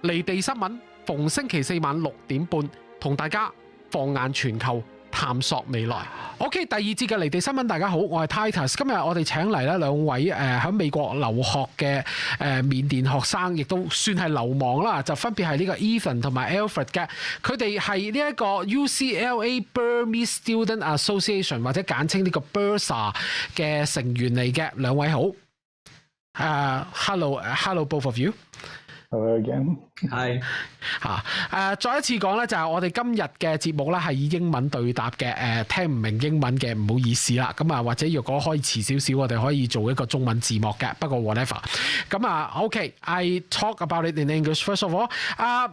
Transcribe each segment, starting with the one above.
離地新聞逢星期四晚6點半，同大家放眼全球，探索未來。OK， 第二節嘅離地新聞，大家好，我係 Titus。今日我哋請嚟咧兩位喺美國留學嘅緬甸學生，亦都算係流亡啦，就分別係呢個 Ethan 同埋 Alfred 嘅。佢哋係呢一個 UCLA Burmese Student Association 或者簡稱呢個 Bursa 嘅成員嚟嘅。兩位好。Hello both of you。Hello again. Hi. 再一次講咧，就係我哋今日嘅節目咧係以英文對答嘅，聽唔明英文嘅唔好意思啦。咁啊，或者若果可以遲少少，我哋可以做一個中文字幕嘅。不過 whatever。咁啊 ，OK，I talk about it in English first of all. I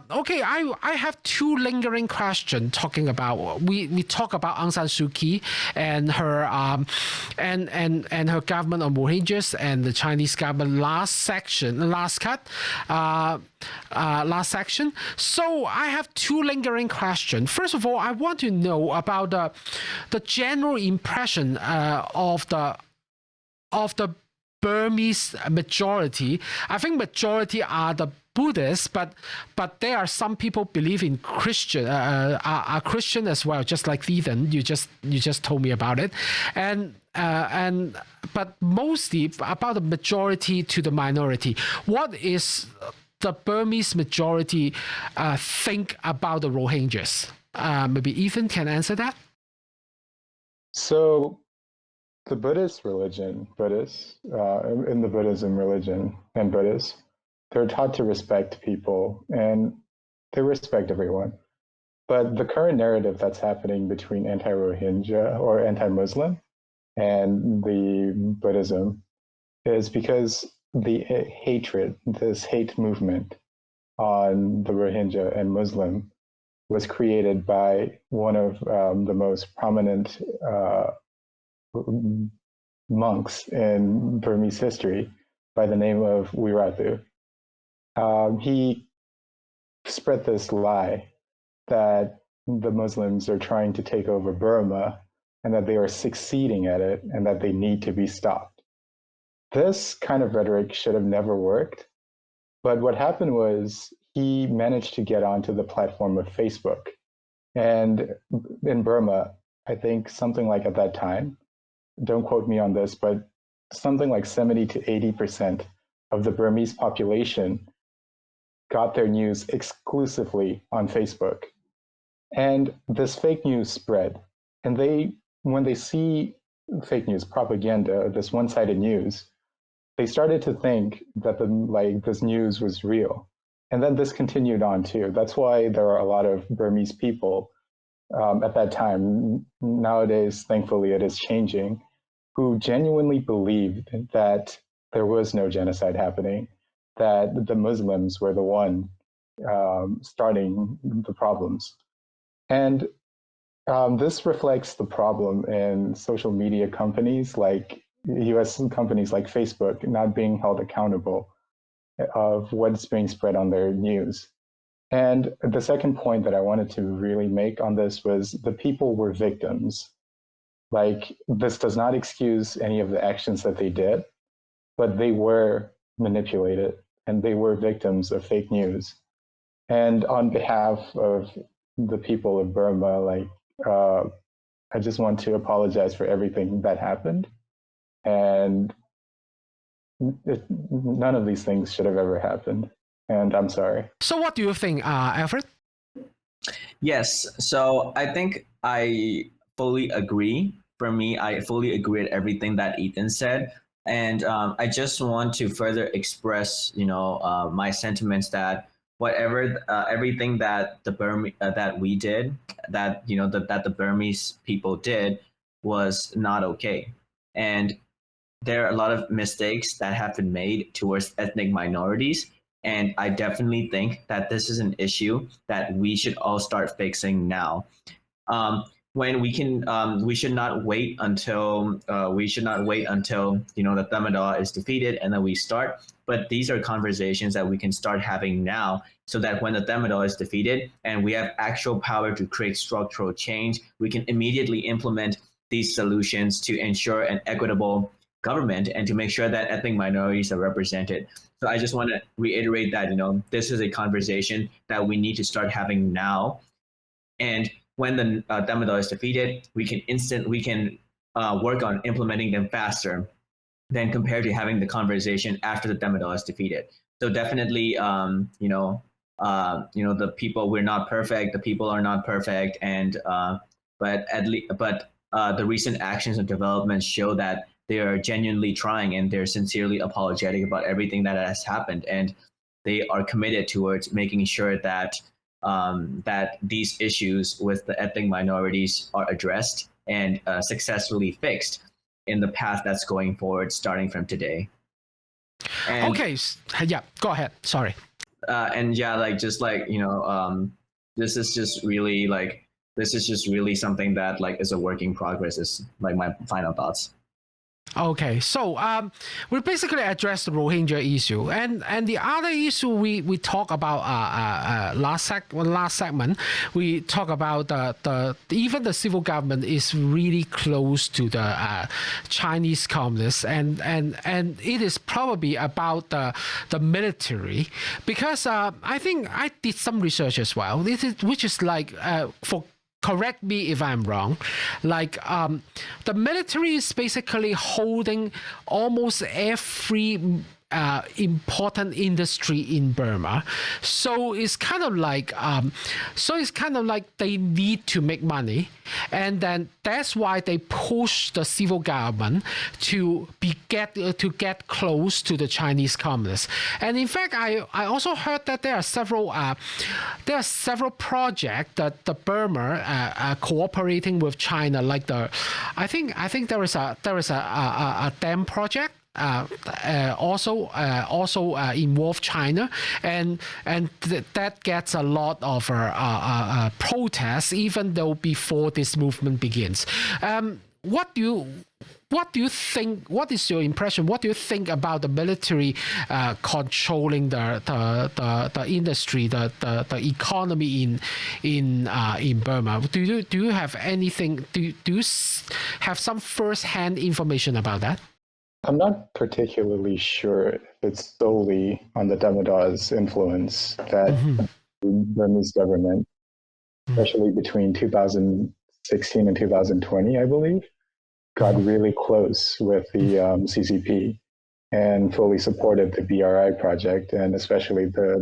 have two lingering questions talking about we talk about Aung San Suu Kyi and her and her government on Rohingyas and the Chinese government last section. So I have two lingering questions. First of all, I want to know about the general impression of the Burmese majority. I think majority are the Buddhists, but there are some people believe in Christian, are Christian as well, just like Ethan. You just told me about it, but mostly about the majority to the minority. What is the Burmese majority think about the Rohingyas? Maybe Ethan can answer that. So, the Buddhist religion, in the Buddhism religion and Buddhists, they're taught to respect people and they respect everyone. But the current narrative that's happening between anti-Rohingya or anti-Muslim and the Buddhism is because this hate movement on the Rohingya and Muslim was created by one of the most prominent monks in Burmese history by the name of Wirathu. He spread this lie that the Muslims are trying to take over Burma and that they are succeeding at it and that they need to be stopped. This kind of rhetoric should have never worked, but what happened was he managed to get onto the platform of Facebook. And in Burma, I think something like at that time, don't quote me on this, but something like 70 to 80% of the Burmese population got their news exclusively on Facebook. And this fake news spread. And when they see fake news, propaganda, this one-sided news, they started to think that this news was real. And then this continued on too. That's why there are a lot of Burmese people at that time, nowadays, thankfully it is changing, who genuinely believed that there was no genocide happening, that the Muslims were the one starting the problems. And this reflects the problem in social media companies like US companies like Facebook not being held accountable of what's being spread on their news. And the second point that I wanted to really make on this was the people were victims. Like, this does not excuse any of the actions that they did, but they were manipulated and they were victims of fake news. And on behalf of the people of Burma, I just want to apologize for everything that happened. And none of these things should have ever happened. And I'm sorry. So what do you think, Alfred? Yes. So I think I fully agree. For me, I fully agree with everything that Ethan said. And I just want to further express, my sentiments that everything that that we did, that the Burmese people did, was not okay. And there are a lot of mistakes that have been made towards ethnic minorities. And I definitely think that this is an issue that we should all start fixing now. When we should not wait until the Thammadar is defeated and then we start. But these are conversations that we can start having now, so that when the Thammadar is defeated and we have actual power to create structural change, we can immediately implement these solutions to ensure an equitable government and to make sure that ethnic minorities are represented. So I just want to reiterate that, this is a conversation that we need to start having now. And when the Damodar is defeated, we can work on implementing them faster than compared to having the conversation after the Damodar is defeated. So definitely, the people, we're not perfect. The people are not perfect, and but the recent actions and developments show that they are genuinely trying and they're sincerely apologetic about everything that has happened, and they are committed towards making sure that that these issues with the ethnic minorities are addressed and successfully fixed in the path that's going forward starting from today. And, okay, yeah, go ahead. Sorry. And yeah, this is just really something that is a work in progress. Is my final thoughts. Okay, so we basically addressed the Rohingya issue, and the other issue we talk about last segment, we talk about even the civil government is really close to the Chinese communists, and it is probably about the military, because I think I did some research as well, which is for. Correct me if I'm wrong. The military is basically holding almost every important industry in Burma, so it's kind of like they need to make money, and then that's why they push the civil government to get close to the Chinese communists. And in fact, I also heard that there are several projects that the Burma cooperating with China, I think there is a dam project. Also involve China, and that gets a lot of protests, even though before this movement begins. What do you think? What is your impression? What do you think about the military controlling the industry, the economy in Burma? Do you have anything? Do you have some first-hand information about that? I'm not particularly sure if it's solely on the Damodar's influence that the Burmese government, especially between 2016 and 2020, I believe, got really close with the CCP and fully supported the BRI project, and especially the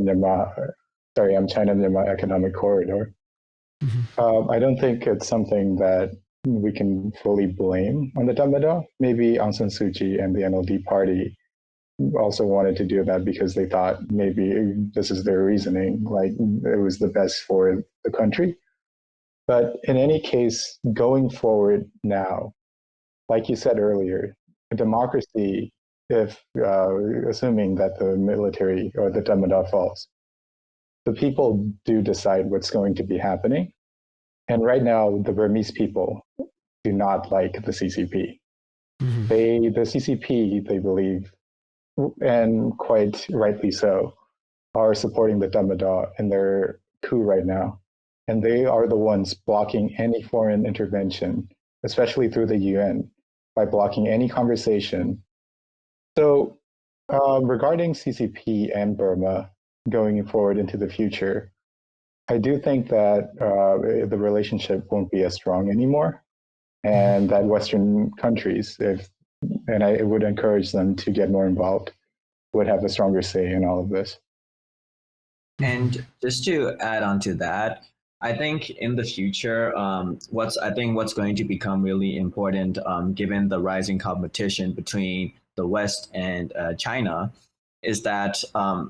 China-Myanmar Economic Corridor. I don't think it's something that we can fully blame on the Damodar. Maybe Aung San Suu Kyi and the NLD party also wanted to do that because they thought maybe this is their reasoning, it was the best for the country. But in any case, going forward now, like you said earlier, democracy, if assuming that the military or the Damodar falls, the people do decide what's going to be happening. And right now, the Burmese people do not like the CCP. The CCP, they believe, and quite rightly so, are supporting the Damodar in their coup right now. And they are the ones blocking any foreign intervention, especially through the UN, by blocking any conversation. So regarding CCP and Burma going forward into the future, I do think that the relationship won't be as strong anymore, and that Western countries, and I would encourage them to get more involved, would have a stronger say in all of this. And just to add on to that, I think in the future, what's going to become really important, given the rising competition between the West and China, is that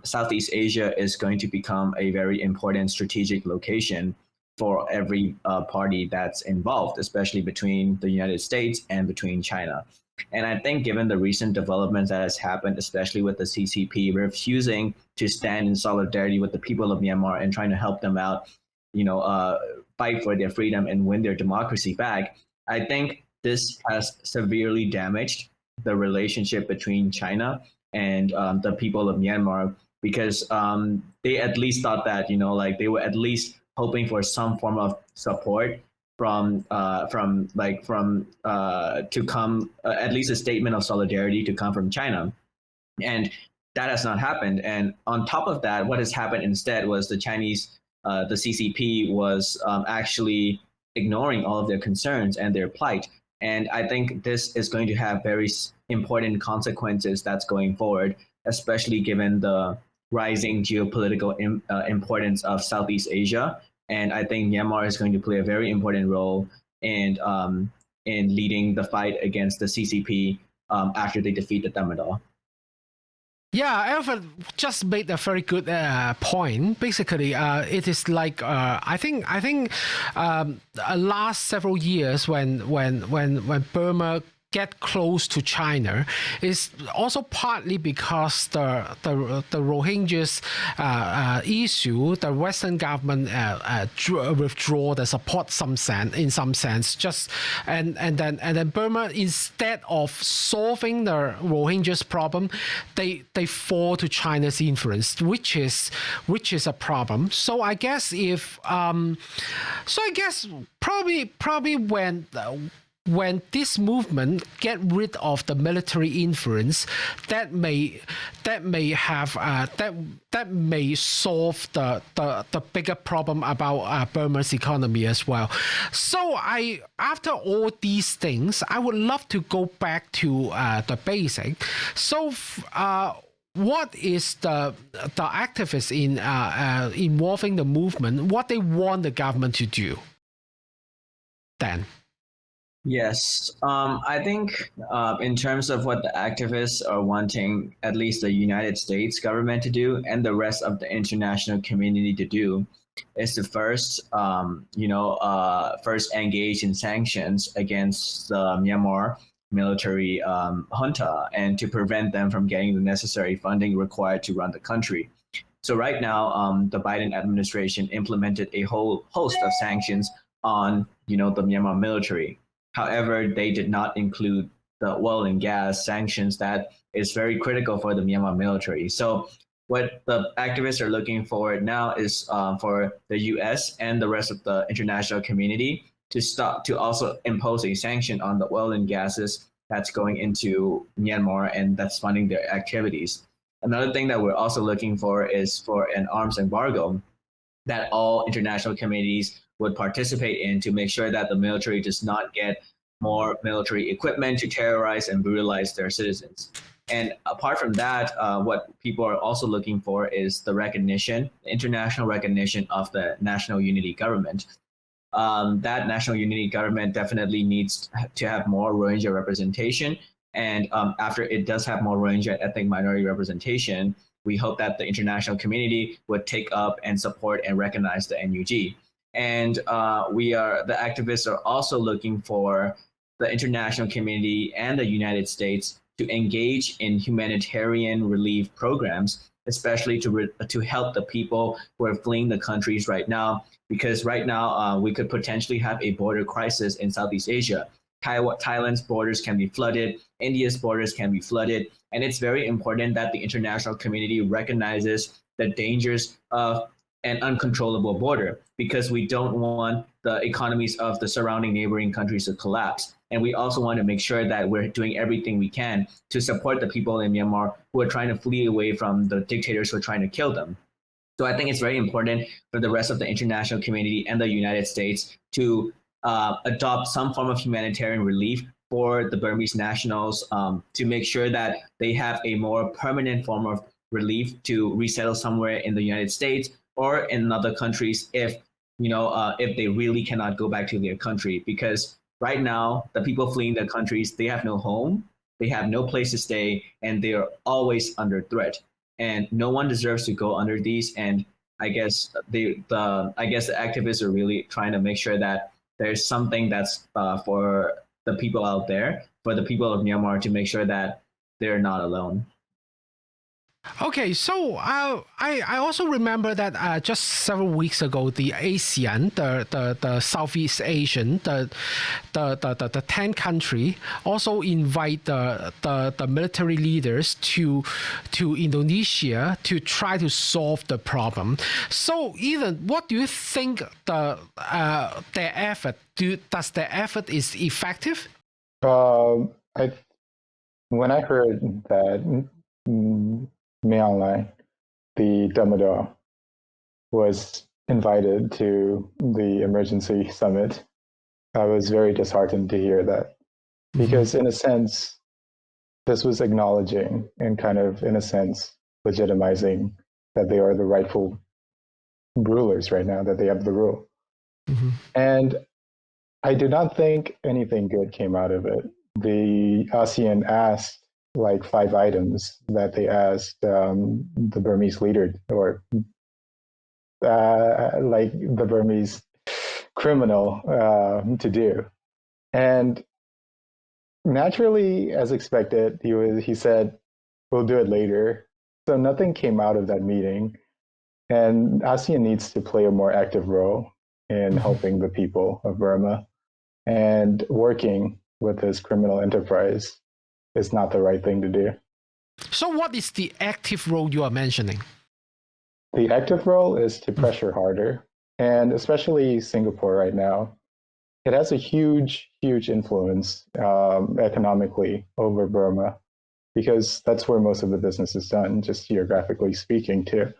Southeast Asia is going to become a very important strategic location for every party that's involved, especially between the United States and between China. And I think given the recent developments that has happened, especially with the CCP refusing to stand in solidarity with the people of Myanmar and trying to help them out, fight for their freedom and win their democracy back, I think this has severely damaged the relationship between China and the people of Myanmar, because they at least thought that, they were at least hoping for some form of support to come at least a statement of solidarity to come from China, and that has not happened. And on top of that, what has happened instead was the CCP was actually ignoring all of their concerns and their plight. And I think this is going to have very important consequences that's going forward, especially given the rising geopolitical importance of Southeast Asia. And I think Myanmar is going to play a very important role in leading the fight against the CCP after they defeat the Tatmadaw. Yeah, Alfred just made a very good point. Basically, it is like I think last several years when Burma get close to China is also partly because the Rohingyas issue, the Western government withdraw the support in some sense. And then Burma, instead of solving the Rohingyas problem, they fall to China's influence, which is a problem. So I guess probably when this movement get rid of the military influence, that may solve the bigger problem about Burma's economy as well. So after all these things, I would love to go back to the basic. So what is the activists involving the movement, what they want the government to do then? Yes, I think in terms of what the activists are wanting, at least the United States government to do and the rest of the international community to do, is to first engage in sanctions against the Myanmar military junta and to prevent them from getting the necessary funding required to run the country. So right now, the Biden administration implemented a whole host of sanctions on the Myanmar military. However, they did not include the oil and gas sanctions that is very critical for the Myanmar military. So what the activists are looking for now is for the US and the rest of the international community to also impose a sanction on the oil and gases that's going into Myanmar and that's funding their activities. Another thing that we're also looking for is for an arms embargo that all international communities would participate in to make sure that the military does not get more military equipment to terrorize and brutalize their citizens. And apart from that, what people are also looking for is the recognition, the international recognition of the national unity government. That national unity government definitely needs to have more Rohingya representation. And after it does have more Rohingya ethnic minority representation, we hope that the international community would take up and support and recognize the NUG. And the activists are also looking for the international community and the United States to engage in humanitarian relief programs, especially to help the people who are fleeing the countries right now. Because right now we could potentially have a border crisis in Southeast Asia. Thailand's borders can be flooded, India's borders can be flooded, and it's very important that the international community recognizes the dangers of an uncontrollable border, because we don't want the economies of the surrounding neighboring countries to collapse. And we also want to make sure that we're doing everything we can to support the people in Myanmar who are trying to flee away from the dictators who are trying to kill them. So I think it's very important for the rest of the international community and the United States to adopt some form of humanitarian relief for the Burmese nationals, to make sure that they have a more permanent form of relief to resettle somewhere in the United States or in other countries if they really cannot go back to their country. Because right now, the people fleeing their countries, they have no home, they have no place to stay, and they are always under threat. And no one deserves to go under these. And I guess the activists are really trying to make sure that there's something that's for the people out there, for the people of Myanmar, to make sure that they're not alone. Okay, so I also remember that just several weeks ago, the ASEAN, the Southeast Asian, the 10 country also invite the military leaders to Indonesia to try to solve the problem. So, Ethan, what do you think their effort? Does their effort is effective? When I heard that Myanmar, the Damodar, was invited to the emergency summit, I was very disheartened to hear that. Because in a sense, this was acknowledging and kind of, in a sense, legitimizing that they are the rightful rulers right now, that they have the rule. And I do not think anything good came out of it. The ASEAN asked like 5 items that they asked the Burmese leader, or like the Burmese criminal to do. And naturally, as expected, he said, we'll do it later. So nothing came out of that meeting. And ASEAN needs to play a more active role in helping the people of Burma, and working with this criminal enterprise is not the right thing to do. So what is the active role you are mentioning? The active role is to pressure harder, and especially Singapore right now. It has a huge influence economically over Burma, because that's where most of the business is done, just geographically speaking too.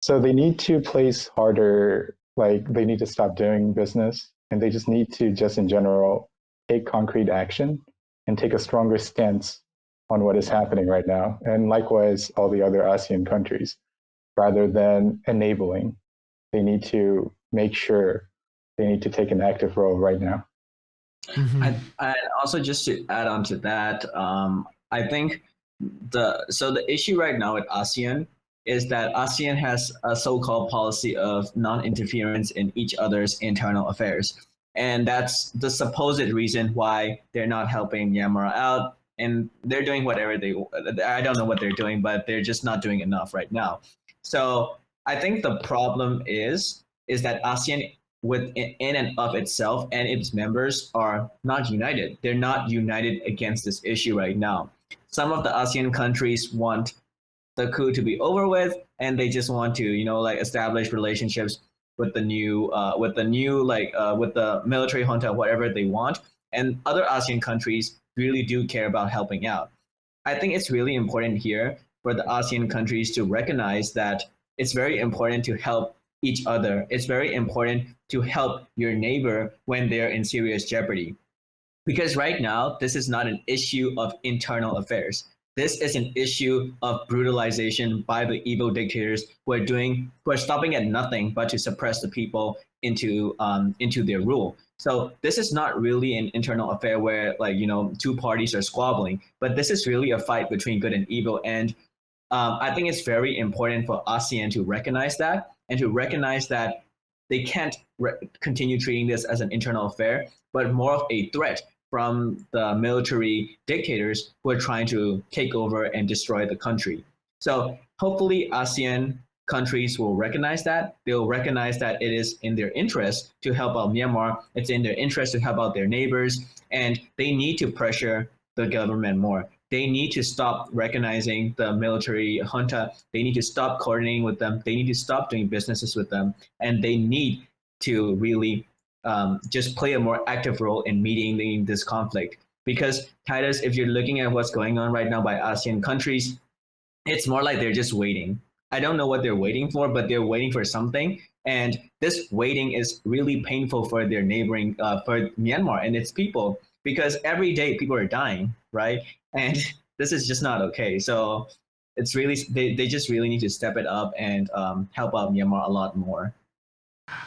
So they need to place harder, like they need to stop doing business, and they just need to, just in general, take concrete action and take a stronger stance on what is happening right now. And likewise, all the other ASEAN countries, rather than enabling, they need to make sure they need to take an active role right now. And also, just to add on to that, I think the issue right now with ASEAN is that ASEAN has a so-called policy of non-interference in each other's internal affairs. And that's the supposed reason why they're not helping Myanmar out. And they're doing whatever I don't know what they're doing, but they're just not doing enough right now. So I think the problem is that ASEAN within and of itself and its members are not united. They're not united against this issue right now. Some of the ASEAN countries want the coup to be over with, and they just want to, establish relationships with the military junta, whatever they want. And other ASEAN countries really do care about helping out. I think it's really important here for the ASEAN countries to recognize that it's very important to help each other. It's very important to help your neighbor when they're in serious jeopardy. Because right now, this is not an issue of internal affairs. This is an issue of brutalization by the evil dictators who are stopping at nothing but to suppress the people into their rule. So this is not really an internal affair where 2 parties are squabbling, but this is really a fight between good and evil. And I think it's very important for ASEAN to recognize that, and to recognize that they can't continue treating this as an internal affair, but more of a threat from the military dictators who are trying to take over and destroy the country. So hopefully ASEAN countries will recognize that. They'll recognize that it is in their interest to help out Myanmar. It's in their interest to help out their neighbors, and they need to pressure the government more. They need to stop recognizing the military junta. They need to stop coordinating with them. They need to stop doing businesses with them, and they need to really just play a more active role in mediating this conflict. Because Titus, if you're looking at what's going on right now by ASEAN countries, it's more like they're just waiting. I don't know what they're waiting for, but they're waiting for something. And this waiting is really painful for their neighboring, for Myanmar and its people, because every day people are dying, right? And this is just not okay. So it's really, they just really need to step it up and help out Myanmar a lot more.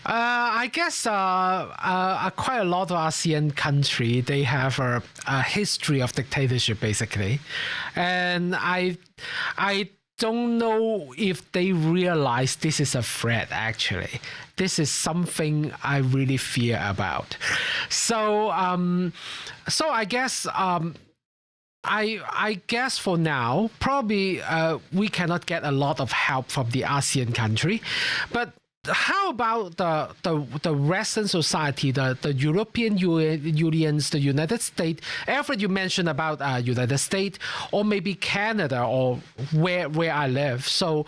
I guess quite a lot of ASEAN country, they have a history of dictatorship, basically. And I don't know if they realize this is a threat, actually. This is something I really fear about. So I guess I guess for now, probably we cannot get a lot of help from the ASEAN country, but how about the Western society, the European Unions, the United States? Alfred, you mentioned about United States or maybe Canada or where I live. So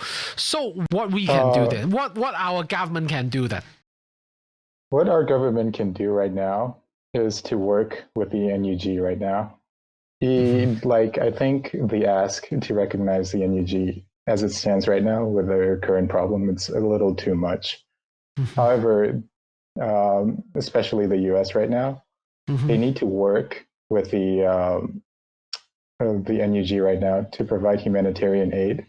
what we can do then? What our government can do then? What our government can do right now is to work with the NUG right now. I think the ask to recognize the NUG as it stands right now with their current problem, it's a little too much. However, especially the US right now, they need to work with the NUG right now to provide humanitarian aid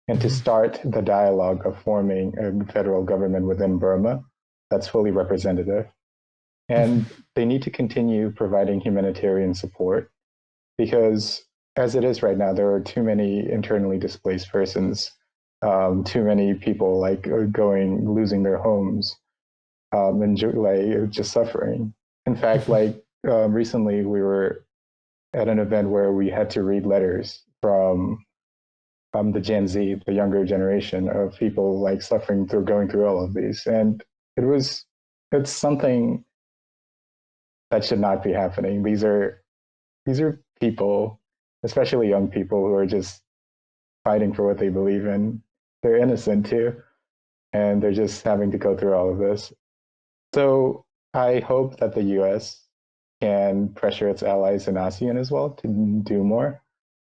and to start the dialogue of forming a federal government within Burma that's fully representative. And they need to continue providing humanitarian support because as it is right now, there are too many internally displaced persons, too many people losing their homes, and just suffering. In fact, recently we were at an event where we had to read letters from the Gen Z, the younger generation of people suffering through going through all of these, and it's something that should not be happening. These are people, especially young people, who are just fighting for what they believe in. They're innocent too, and they're just having to go through all of this. So I hope that the US can pressure its allies in ASEAN as well to do more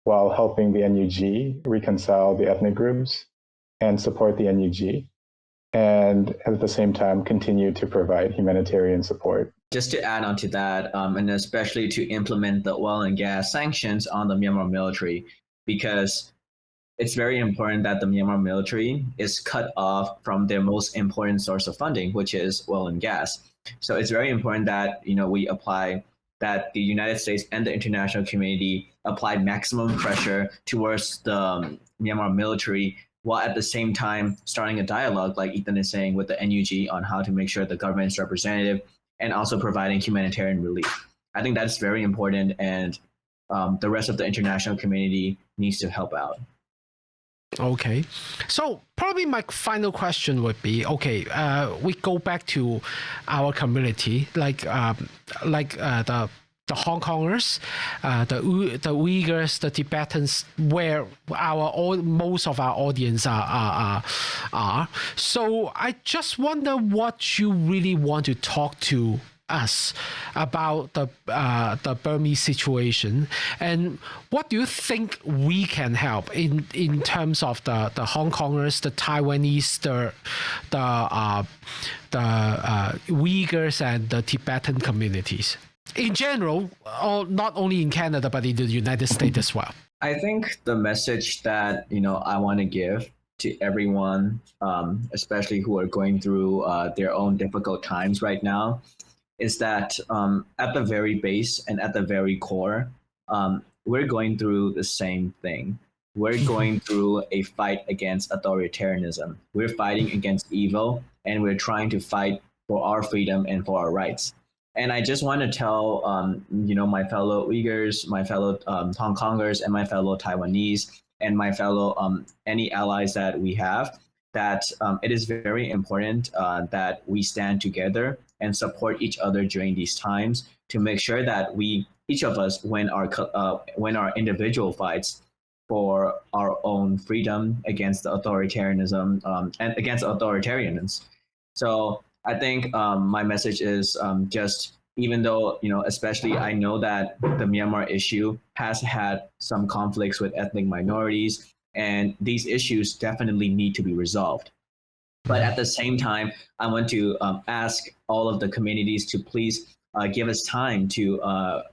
while helping the NUG reconcile the ethnic groups and support the NUG, and at the same time continue to provide humanitarian support. Just to add on to that, and especially to implement the oil and gas sanctions on the Myanmar military, because it's very important that the Myanmar military is cut off from their most important source of funding, which is oil and gas. So it's very important that we apply, that the United States and the international community apply maximum pressure towards the Myanmar military, while at the same time starting a dialogue, like Ethan is saying, with the NUG on how to make sure the government is representative and also providing humanitarian relief. I think that's very important, and the rest of the international community needs to help out. Okay, so probably my final question would be, we go back to our community, the Hong Kongers, the Uyghurs, the Tibetans, where most of our audience are. So I just wonder what you really want to talk to us about the Burmese situation, and what do you think we can help in terms of the Hong Kongers, the Taiwanese, the Uyghurs, and the Tibetan communities in general, not only in Canada but in the United States as well? I think the message that I want to give to everyone, especially who are going through their own difficult times right now, is that at the very base and at the very core, we're going through the same thing. We're going through a fight against authoritarianism. We're fighting against evil, and we're trying to fight for our freedom and for our rights. And I just want to tell, my fellow Uyghurs, my fellow Hong Kongers, and my fellow Taiwanese, and my fellow any allies that we have, that it is very important that we stand together and support each other during these times to make sure that each of us win our individual fights for our own freedom against the authoritarianism and against authoritarians. So I think my message is just, even though, especially I know that the Myanmar issue has had some conflicts with ethnic minorities, and these issues definitely need to be resolved. But at the same time, I want to ask all of the communities to please give us time to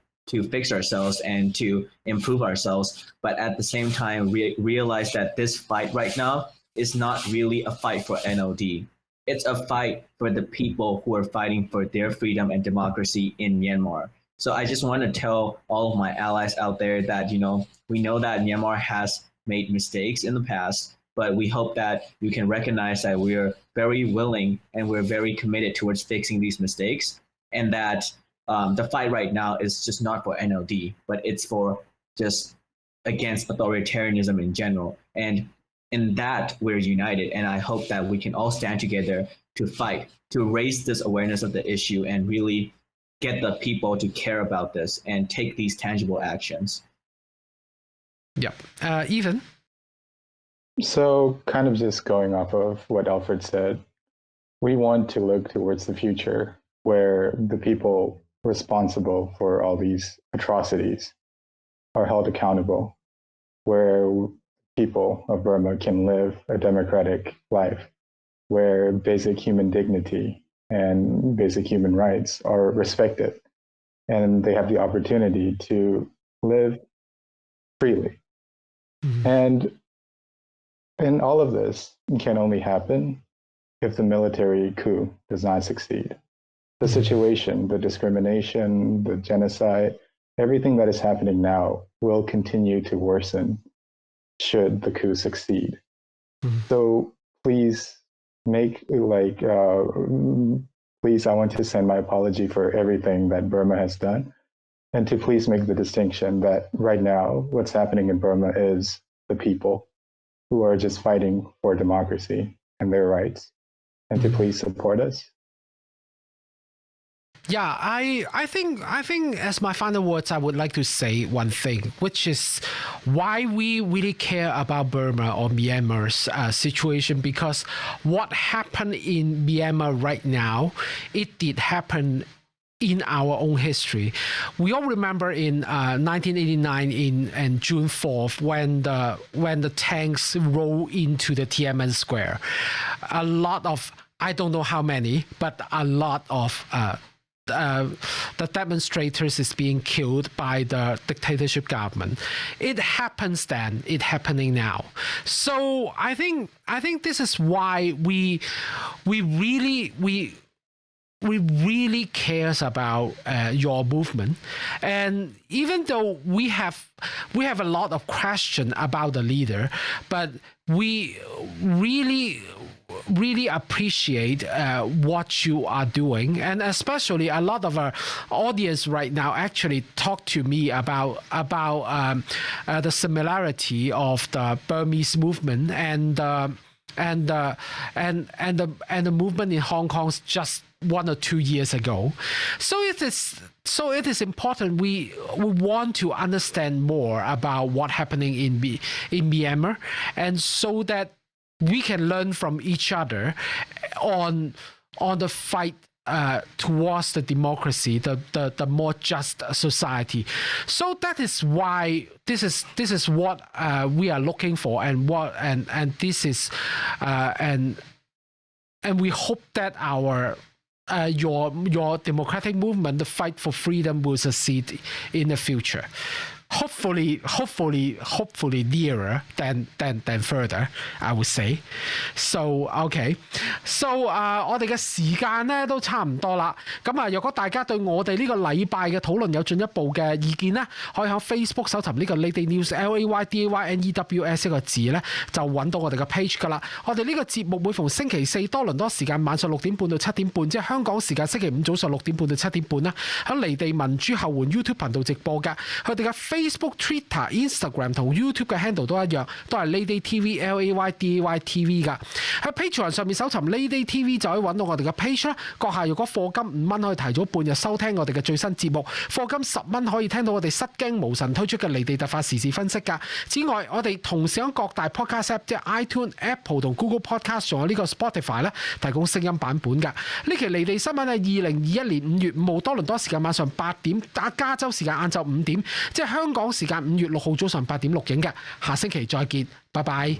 fix ourselves and to improve ourselves. But at the same time, realize that this fight right now is not really a fight for NOD. It's a fight for the people who are fighting for their freedom and democracy in Myanmar. So I just want to tell all of my allies out there that, we know that Myanmar has made mistakes in the past, but we hope that you can recognize that we're very willing and we're very committed towards fixing these mistakes, and that the fight right now is just not for NLD, but it's for just against authoritarianism in general. And in that, we're united. And I hope that we can all stand together to fight, to raise this awareness of the issue and really get the people to care about this and take these tangible actions. Yep. Ethan? So kind of just going off of what Alfred said, we want to look towards the future where the people responsible for all these atrocities are held accountable, where people of Burma can live a democratic life, where basic human dignity and basic human rights are respected, and they have the opportunity to live freely. And all of this can only happen if the military coup does not succeed. The situation, the discrimination, the genocide, everything that is happening now will continue to worsen should the coup succeed. So please please, I want to send my apology for everything that Burma has done, and to please make the distinction that right now what's happening in Burma is the people who are just fighting for democracy and their rights, and to please support us. Yeah, I think as my final words, I would like to say one thing, which is why we really care about Burma or Myanmar's situation, because what happened in Myanmar right now, it did happen in our own history. We all remember in 1989 in June 4th when the tanks rolled into the Tiananmen Square. A lot of, I don't know how many, but a lot of the demonstrators is being killed by the dictatorship government. It happens then, it's happening now. So I think this is why we really cares about your movement. And even though we have a lot of question about the leader, but we really appreciate what you are doing, and especially a lot of our audience right now actually talk to me about the similarity of the Burmese movement and the movement in Hong Kong just 1 or 2 years ago. So it is important. We want to understand more about what's happening in Myanmar, and so that we can learn from each other on the fight towards the democracy, the more just society. So that is why this is what we are looking for, and this is and we hope that your democratic movement, the fight for freedom, will succeed in the future. Hopefully nearer than further, I would say. So okay, so 我哋嘅時間咧都差唔多啦。咁若果大家對我哋呢個禮拜嘅討論有進一步嘅意見咧，可以喺 Facebook 搜尋呢個 Lady News LAYDAYNEWS 一個字咧，就揾到我哋嘅 page 噶啦。我哋呢個節目每逢星期四多倫多時間晚上6點半到7點半，即係香港時間星期五早上6點半到7點半啦，喺離地民主後援 YouTube 頻道直播㗎。佢哋嘅Facebook、Twitter、Instagram 同 YouTube 嘅 handle 都一樣，都係 Lady TV LAYDAY TV 㗎。喺 Patreon 上面搜尋 Lady TV 就可以揾到我哋嘅 page 啦。閣下如果課金5蚊可以提早半日收聽我哋嘅最新節目，課金10蚊可以聽到我哋失驚無神推出嘅離地突發時事分析㗎。此外，我哋同時喺各大 podcast app 即係 iTunes、Apple 同 Google Podcast， 仲有呢個 Spotify 咧提供聲音版本㗎。呢期離地新聞係2021年5月5號多倫多時間晚上8點，加州時間晏晝5點，即係香港時間5月6號早上8點錄影嘅。下星期再見，拜拜。